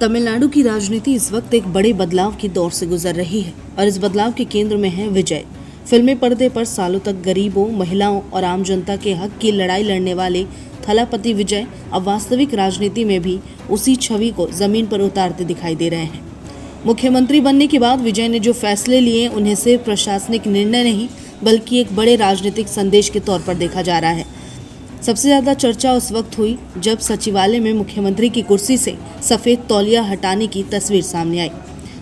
तमिलनाडु की राजनीति इस वक्त एक बड़े बदलाव के दौर से गुजर रही है और इस बदलाव के केंद्र में है विजय। फिल्मी पर्दे पर सालों तक गरीबों, महिलाओं और आम जनता के हक की लड़ाई लड़ने वाले थलापति विजय अब वास्तविक राजनीति में भी उसी छवि को जमीन पर उतारते दिखाई दे रहे हैं। मुख्यमंत्री बनने के बाद विजय ने जो फैसले लिए उन्हें सिर्फ प्रशासनिक निर्णय नहीं बल्कि एक बड़े राजनीतिक संदेश के तौर पर देखा जा रहा है। सबसे ज्यादा चर्चा उस वक्त हुई जब सचिवालय में मुख्यमंत्री की कुर्सी से सफेद तौलिया हटाने की तस्वीर सामने आई।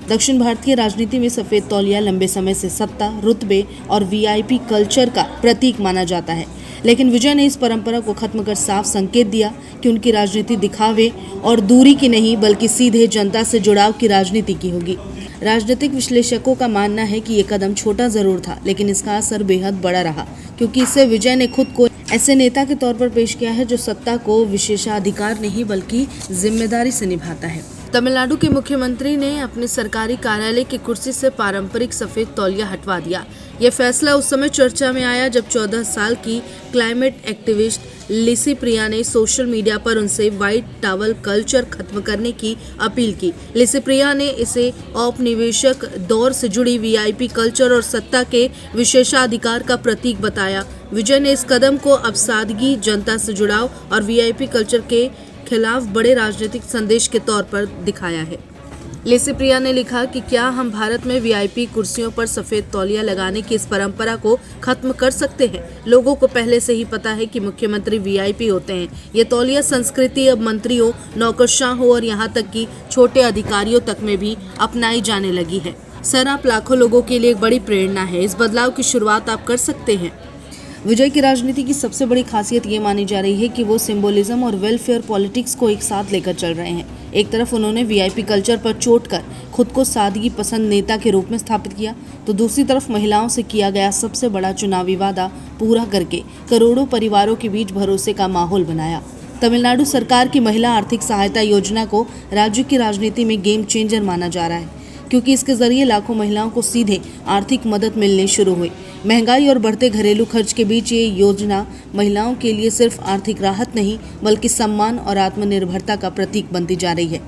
दक्षिण भारतीय राजनीति में सफेद तौलिया लंबे समय से सत्ता, रुतबे और वीआईपी कल्चर का प्रतीक माना जाता है, लेकिन विजय ने इस परंपरा को खत्म कर साफ संकेत दिया कि उनकी राजनीति दिखावे और दूरी की नहीं बल्कि सीधे जनता से जुड़ाव की राजनीति की होगी। राजनीतिक विश्लेषकों का मानना है कि ये कदम छोटा जरूर था, लेकिन इसका असर बेहद बड़ा रहा, क्योंकि इससे विजय ने खुद को ऐसे नेता के तौर पर पेश किया है जो सत्ता को विशेषाधिकार नहीं बल्कि जिम्मेदारी से निभाता है। तमिलनाडु के मुख्यमंत्री ने अपने सरकारी कार्यालय की कुर्सी से पारंपरिक सफेद तौलिया हटवा दिया। यह फैसला उस समय चर्चा में आया जब 14 साल की क्लाइमेट एक्टिविस्ट लिसी प्रिया ने सोशल मीडिया पर उनसे व्हाइट टॉवल कल्चर खत्म करने की अपील की। लिसी प्रिया ने इसे औपनिवेशिक दौर से जुड़ी वीआईपी कल्चर और सत्ता के विशेषाधिकार का प्रतीक बताया। विजय ने इस कदम को अब सादगी, जनता से जुड़ाव और वीआईपी कल्चर के खिलाफ बड़े राजनीतिक संदेश के तौर पर दिखाया है। लिसी प्रिया ने लिखा कि क्या हम भारत में वीआईपी कुर्सियों पर सफेद तौलिया लगाने की इस परंपरा को खत्म कर सकते हैं? लोगों को पहले से ही पता है कि मुख्यमंत्री वीआईपी होते हैं। ये तौलिया संस्कृति अब मंत्रियों, नौकरशाहों और यहाँ तक कि छोटे अधिकारियों तक में भी अपनाई जाने लगी है। सर, आप लाखों लोगों के लिए एक बड़ी प्रेरणा है। इस बदलाव की शुरुआत आप कर सकते हैं। विजय की राजनीति की सबसे बड़ी खासियत ये मानी जा रही है कि वो सिंबोलिज्म और वेलफेयर पॉलिटिक्स को एक साथ लेकर चल रहे हैं। एक तरफ उन्होंने वीआईपी कल्चर पर चोट कर खुद को सादगी पसंद नेता के रूप में स्थापित किया, तो दूसरी तरफ महिलाओं से किया गया सबसे बड़ा चुनावी वादा पूरा करके करोड़ों परिवारों के बीच भरोसे का माहौल बनाया। तमिलनाडु सरकार की महिला आर्थिक सहायता योजना को राज्य की राजनीति में गेम चेंजर माना जा रहा है, क्योंकि इसके जरिए लाखों महिलाओं को सीधे आर्थिक मदद मिलनी शुरू हुई। महंगाई और बढ़ते घरेलू खर्च के बीच ये योजना महिलाओं के लिए सिर्फ आर्थिक राहत नहीं बल्कि सम्मान और आत्मनिर्भरता का प्रतीक बनती जा रही है।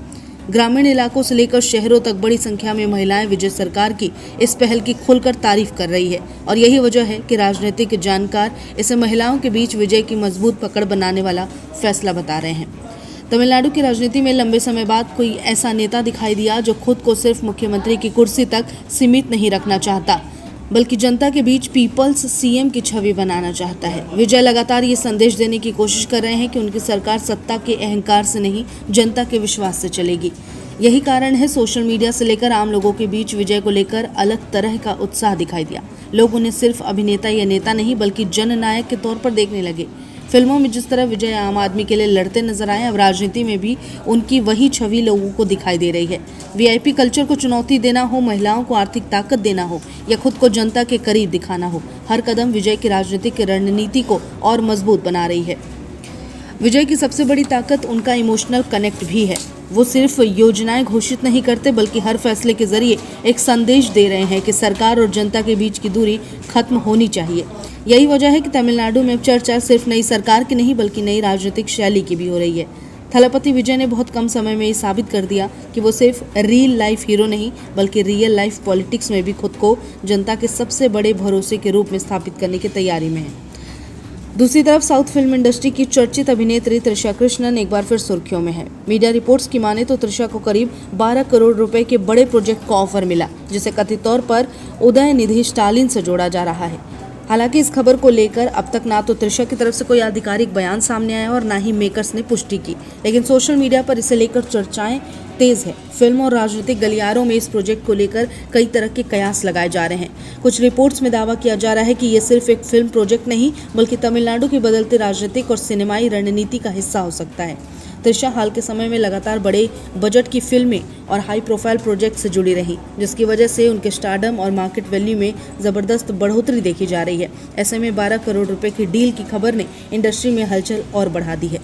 ग्रामीण इलाकों से लेकर शहरों तक बड़ी संख्या में महिलाएं विजय सरकार की इस पहल की खुलकर तारीफ कर रही है और यही वजह है कि राजनीतिक जानकार इसे महिलाओं के बीच विजय की मजबूत पकड़ बनाने वाला फैसला बता रहे हैं। तमिलनाडु की राजनीति में लंबे समय बाद कोई ऐसा नेता दिखाई दिया जो खुद को सिर्फ मुख्यमंत्री की कुर्सी तक सीमित नहीं रखना चाहता बल्कि जनता के बीच पीपल्स सीएम की छवि बनाना चाहता है। विजय लगातार ये संदेश देने की कोशिश कर रहे हैं कि उनकी सरकार सत्ता के अहंकार से नहीं, जनता के विश्वास से चलेगी। यही कारण है सोशल मीडिया से लेकर आम लोगों के बीच विजय को लेकर अलग तरह का उत्साह दिखाई दिया। लोग उन्हें सिर्फ अभिनेता या नेता नहीं बल्कि जननायक के तौर पर देखने लगे। फिल्मों में जिस तरह विजय आम आदमी के लिए लड़ते नजर आए, अब राजनीति में भी उनकी वही छवि लोगों को दिखाई दे रही है। वीआईपी कल्चर को चुनौती देना हो, महिलाओं को आर्थिक ताकत देना हो या खुद को जनता के करीब दिखाना हो, हर कदम विजय की राजनीतिक रणनीति को और मजबूत बना रही है। विजय की सबसे बड़ी ताकत उनका इमोशनल कनेक्ट भी है। वो सिर्फ योजनाएं घोषित नहीं करते बल्कि हर फैसले के जरिए एक संदेश दे रहे हैं कि सरकार और जनता के बीच की दूरी खत्म होनी चाहिए। यही वजह है कि तमिलनाडु में चर्चा सिर्फ नई सरकार की नहीं बल्कि नई राजनीतिक शैली की भी हो रही है। थलापति विजय ने बहुत कम समय में ये साबित कर दिया कि वो सिर्फ रियल लाइफ हीरो नहीं बल्कि रियल लाइफ पॉलिटिक्स में भी खुद को जनता के सबसे बड़े भरोसे के रूप में स्थापित करने की तैयारी में है। दूसरी तरफ साउथ फिल्म इंडस्ट्री की चर्चित अभिनेत्री त्रिशा कृष्णन एक बार फिर सुर्खियों में है। मीडिया रिपोर्ट्स की माने तो त्रिशा को करीब 12 करोड़ रुपए के बड़े प्रोजेक्ट का ऑफर मिला, जिसे कथित तौर पर उदयनिधि स्टालिन से जोड़ा जा रहा है। हालांकि इस खबर को लेकर अब तक ना तो त्रिशा की तरफ से कोई आधिकारिक बयान सामने आया और ना ही मेकर्स ने पुष्टि की, लेकिन सोशल मीडिया पर इसे लेकर चर्चाएं तेज है। फिल्म और राजनीतिक गलियारों में इस प्रोजेक्ट को लेकर कई तरह के कयास लगाए जा रहे हैं। कुछ रिपोर्ट्स में दावा किया जा रहा है कि ये सिर्फ एक फिल्म प्रोजेक्ट नहीं बल्कि तमिलनाडु की बदलती राजनीतिक और सिनेमाई रणनीति का हिस्सा हो सकता है। त्रिशा हाल के समय में लगातार बड़े बजट की फिल्में और हाई प्रोफाइल प्रोजेक्ट से जुड़ी रही, जिसकी वजह से उनके स्टारडम और मार्केट वैल्यू में जबरदस्त बढ़ोतरी देखी जा रही है। ऐसे में 12 करोड़ रुपए की डील की खबर ने इंडस्ट्री में हलचल और बढ़ा दी है।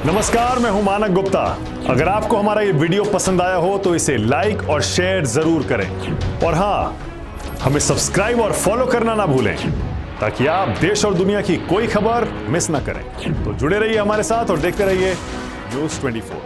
नमस्कार, मैं हूं मानक गुप्ता। अगर आपको हमारा ये वीडियो पसंद आया हो तो इसे लाइक और शेयर जरूर करें और हाँ, हमें सब्सक्राइब और फॉलो करना ना भूलें। ताकि आप देश और दुनिया की कोई खबर मिस ना करें। तो जुड़े रहिए हमारे साथ और देखते रहिए News 24।